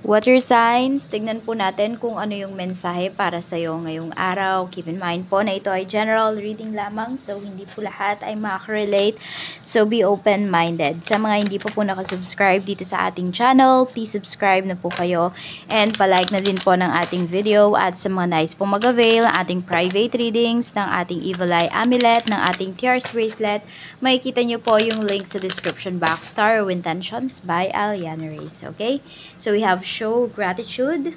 Water signs, tignan po natin kung ano yung mensahe para sa'yo ngayong araw. Keep in mind po na ito ay general reading lamang, so hindi po lahat ay makaka-relate. So be open-minded. Sa mga hindi po nakasubscribe dito sa ating channel, please subscribe na po kayo. And palike na din po ng ating video. At sa mga nice po mag-avail, ating private readings, ng ating Evil Eye Amulet, ng ating Tears Bracelet, makikita nyo po yung link sa description box. Star of Intentions by Aliana Reyes. Okay? So we have show gratitude,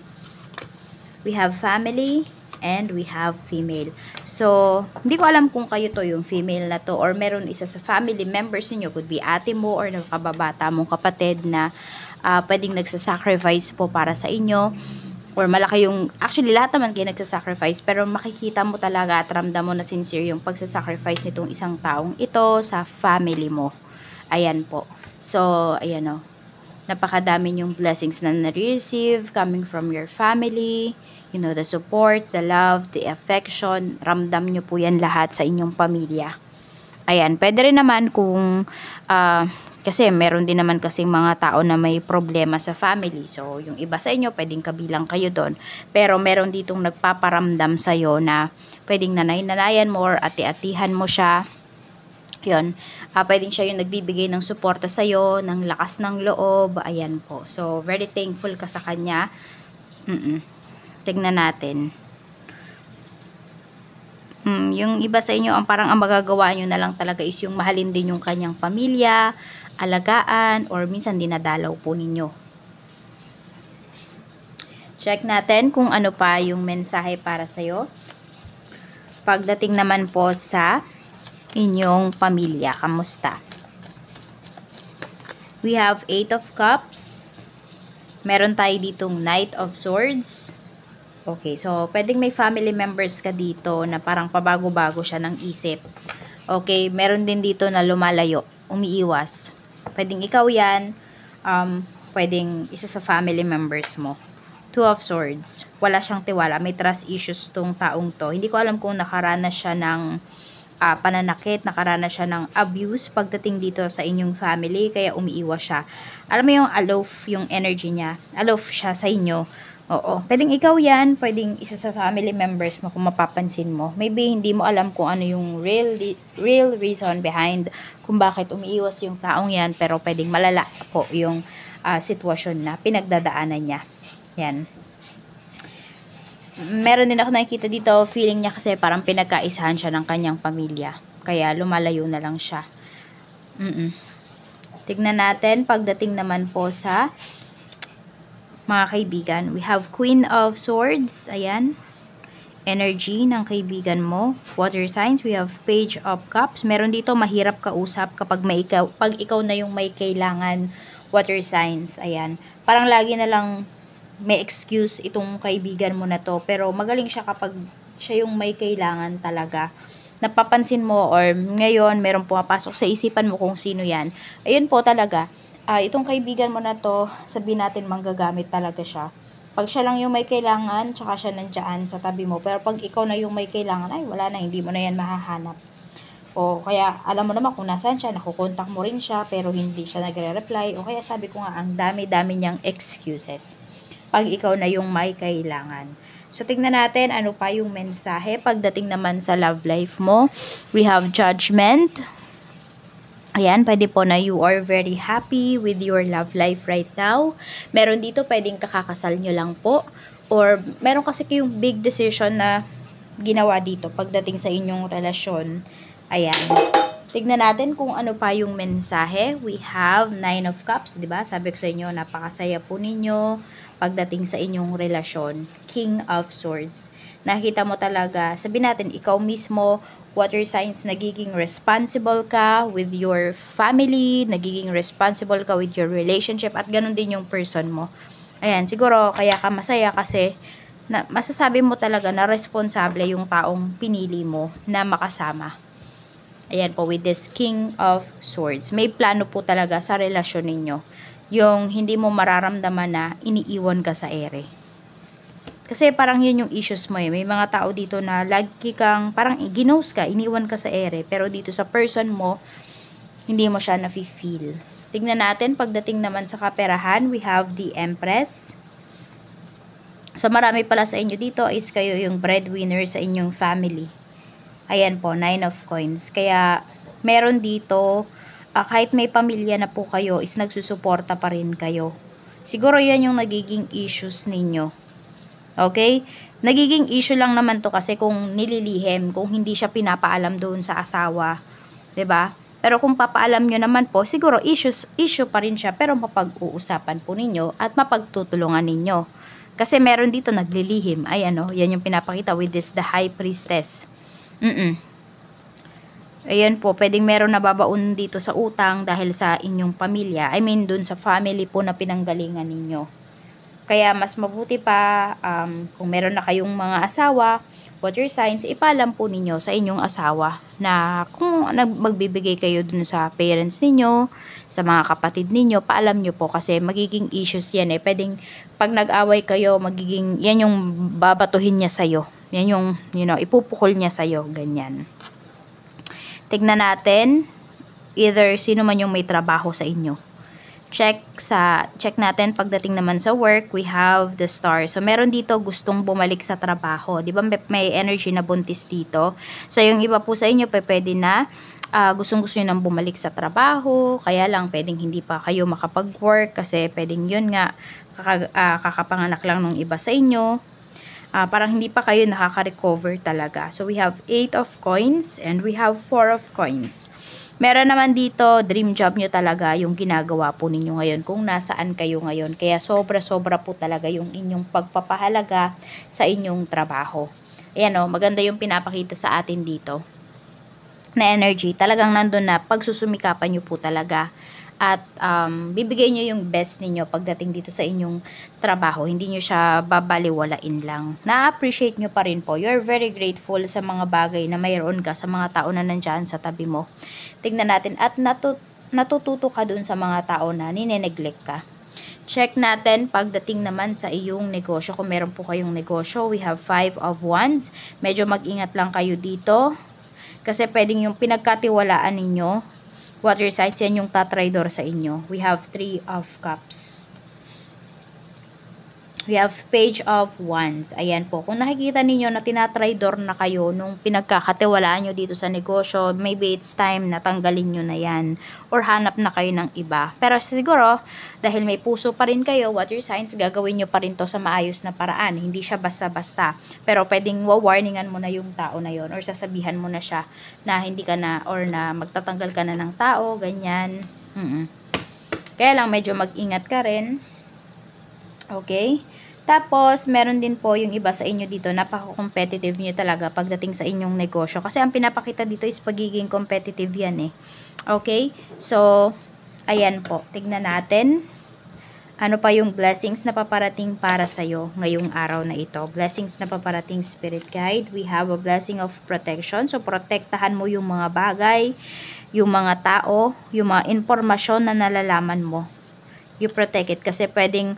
we have family, and we have female. So, hindi ko alam kung kayo to yung female na to or meron isa sa family members niyo, could be ate mo or nakababata mong kapatid na pwedeng nagsasacrifice po para sa inyo or malaki yung, actually lahat naman kayo nagsasacrifice, pero makikita mo talaga at ramdam mo na sincere yung pagsasacrifice nitong isang taong ito sa family mo. Ayan po. So, ayan o. Napakadami yung blessings na na-receive coming from your family, you know, the support, the love, the affection, ramdam nyo po yan lahat sa inyong pamilya. Ayan, pwede rin naman kung, kasi meron din naman kasing mga tao na may problema sa family. So, yung iba sa inyo, pwedeng kabilang kayo doon. Pero meron ditong nagpaparamdam sa'yo na pwedeng nanay-nanayan mo or ati-atihan mo siya. Yun, pwedeng siya yung nagbibigay ng suporta sa'yo, ng lakas ng loob, ayan po. So, very thankful ka sa kanya. Tignan natin. Yung iba sa inyo, ang parang ang magagawa nyo na lang talaga is yung mahalin din yung kanyang pamilya, alagaan, or minsan dinadalaw po ninyo. Check natin kung ano pa yung mensahe para sa'yo. Pagdating naman po sa inyong pamilya, kamusta? We have 8 of Cups. Meron tayo ditong Knight of Swords. Okay, so pwedeng may family members ka dito na parang pabago-bago siya ng isip. Okay, meron din dito na lumalayo, umiiwas. Pwedeng ikaw yan, pwedeng isa sa family members mo. 2 of Swords. Wala siyang tiwala, may trust issues tong taong to. Hindi ko alam kung nakaranas siya ng pananakit, nakaranas siya ng abuse pagdating dito sa inyong family, kaya umiiwas siya. Alam mo yung aloof yung energy niya, aloof siya sa inyo. Oo, pwedeng ikaw yan, pwedeng isa sa family members mo kung mapapansin mo. Maybe hindi mo alam kung ano yung real reason behind kung bakit umiiwas yung taong yan, pero pwedeng malala po yung sitwasyon na pinagdadaanan niya. Yan. Meron din ako nakikita dito, feeling niya kasi parang pinagkaisahan siya ng kanyang pamilya. Kaya lumalayo na lang siya. Tignan natin, pagdating naman po sa mga kaibigan. We have Queen of Swords. Ayan. Energy ng kaibigan mo. Water signs. We have Page of Cups. Meron dito mahirap kausap kapag pag ikaw na yung may kailangan. Water signs. Ayan. Parang lagi na lang may excuse itong kaibigan mo na to, pero magaling siya kapag siya yung may kailangan talaga. Napapansin mo or ngayon meron pumapasok sa isipan mo kung sino yan. Ayun po talaga, itong kaibigan mo na to, sabihin natin manggagamit talaga siya. Pag siya lang yung may kailangan, tsaka siya nandyan sa tabi mo. Pero pag ikaw na yung may kailangan, ay wala na, hindi mo na yan mahahanap. O kaya alam mo naman kung nasaan siya, nakukontak mo rin siya, pero hindi siya nagre-reply. O kaya sabi ko nga, ang dami-dami niyang excuses pag ikaw na yung may kailangan. So, tignan natin ano pa yung mensahe pagdating naman sa love life mo. We have Judgment. Ayan, pwede po na you are very happy with your love life right now. Meron dito, pwedeng kakakasal nyo lang po. Or, meron kasi kayong big decision na ginawa dito pagdating sa inyong relasyon. Ayan. Tignan natin kung ano pa yung mensahe. We have 9 of Cups, di ba? Sabi ko sa inyo, napakasaya po ninyo pagdating sa inyong relasyon. King of Swords. Nakita mo talaga, sabi natin, ikaw mismo, water signs, nagiging responsible ka with your family, nagiging responsible ka with your relationship, at ganun din yung person mo. Ayan, siguro, kaya ka masaya kasi masasabi mo talaga na responsable yung taong pinili mo na makasama. Ayan po, with this King of Swords. May plano po talaga sa relasyon ninyo. Yung hindi mo mararamdaman na iniiwan ka sa ere. Kasi parang yun yung issues mo eh. May mga tao dito na lagi kang, parang ginost ka, iniwan ka sa ere. Pero dito sa person mo, hindi mo siya nafe-feel. Tignan natin, pagdating naman sa kaperahan, we have the Empress. So, marami pala sa inyo dito is kayo yung breadwinner sa inyong family. Ayan po, 9 of coins. Kaya, meron dito, kahit may pamilya na po kayo, is nagsusuporta pa rin kayo. Siguro yan yung nagiging issues ninyo. Okay? Nagiging issue lang naman to kasi kung nililihim, kung hindi siya pinapaalam doon sa asawa. 'Di ba? Pero kung papaalam nyo naman po, siguro issue pa rin siya, pero mapag-uusapan po ninyo at mapagtutulungan ninyo. Kasi meron dito naglilihim. Ay ano, yan yung pinapakita with this, the high priestess. Ayan po, pwedeng meron nababaon dito sa utang dahil sa inyong pamilya. I mean, dun sa family po na pinanggalingan ninyo. Kaya mas mabuti pa, kung meron na kayong mga asawa, water signs, ipaalam po ninyo sa inyong asawa na kung magbibigay kayo dun sa parents ninyo, sa mga kapatid ninyo, paalam nyo po kasi magiging issues yan eh. Pwedeng pag nag-away kayo, yan yung babatuhin niya sa'yo. Yan yung, ipupukol niya sa'yo. Ganyan. Tignan natin, either sino man yung may trabaho sa inyo. Check natin pagdating naman sa work, we have the star. So, meron dito gustong bumalik sa trabaho. Di ba may energy na buntis dito? So, yung iba po sa inyo, pwede na gustong-gusto nyo nang bumalik sa trabaho. Kaya lang, pwedeng hindi pa kayo makapag-work kasi pwedeng yun nga, kakapanganak lang nung iba sa inyo. Parang hindi pa kayo nakaka-recover talaga. So, we have 8 of coins and we have 4 of coins. Meron naman dito, dream job nyo talaga yung ginagawa po ninyo ngayon kung nasaan kayo ngayon. Kaya sobra-sobra po talaga yung inyong pagpapahalaga sa inyong trabaho. Ayan o, maganda yung pinapakita sa atin dito na energy. Talagang nandun na pagsusumikapan nyo po talaga. At bibigay nyo yung best ninyo pagdating dito sa inyong trabaho. Hindi nyo siya babaliwalain lang. Na-appreciate nyo pa rin po. You're very grateful sa mga bagay na mayroon ka, sa mga tao na nandyan sa tabi mo. Tignan natin. At natututo ka dun sa mga tao na nineneglect ka. Check natin pagdating naman sa iyong negosyo. Kung meron po kayong negosyo, we have 5 of wands. Medyo mag-ingat lang kayo dito. Kasi pwedeng yung pinagkatiwalaan ninyo, water signs, yan yung tatraidor sa inyo. We have 3 of cups. We have page of wands. Ayan po. Kung nakikita ninyo na tinatraidor na kayo nung pinagkakatiwalaan nyo dito sa negosyo, maybe it's time na tanggalin nyo na yan. Or hanap na kayo ng iba. Pero siguro, dahil may puso pa rin kayo, water signs, gagawin nyo pa rin to sa maayos na paraan. Hindi siya basta-basta. Pero pwedeng warningan mo na yung tao na yon, or sasabihan mo na siya na hindi ka na, or na magtatanggal ka na ng tao, ganyan. Kaya lang medyo mag-ingat ka rin. Okay? Tapos, meron din po yung iba sa inyo dito, napaka-competitive nyo talaga pagdating sa inyong negosyo. Kasi ang pinapakita dito is pagiging competitive yan eh. Okay? So, ayan po. Tignan natin. Ano pa yung blessings na paparating para sa'yo ngayong araw na ito? Blessings na paparating, Spirit Guide. We have a blessing of protection. So, protektahan mo yung mga bagay, yung mga tao, yung mga informasyon na nalalaman mo. You protect it kasi pwedeng,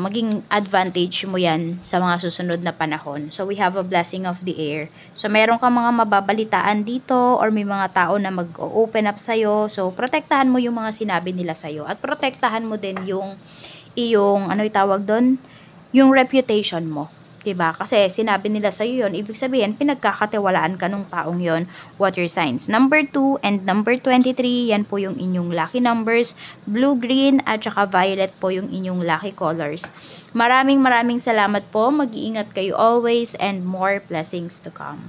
maging advantage mo yan sa mga susunod na panahon. So, we have a blessing of the air. So, meron kang mga mababalitaan dito or may mga tao na mag-open up sa'yo. So, protektahan mo yung mga sinabi nila sa'yo. At protektahan mo din yung ano itawag doon? Yung reputation mo. Diba? Kasi sinabi nila sa'yo yun, ibig sabihin, pinagkakatiwalaan ka nung taong yon. Water signs. Number 2 and number 23, yan po yung inyong lucky numbers. Blue, green, at saka violet po yung inyong lucky colors. Maraming salamat po. Mag-iingat kayo always and more blessings to come.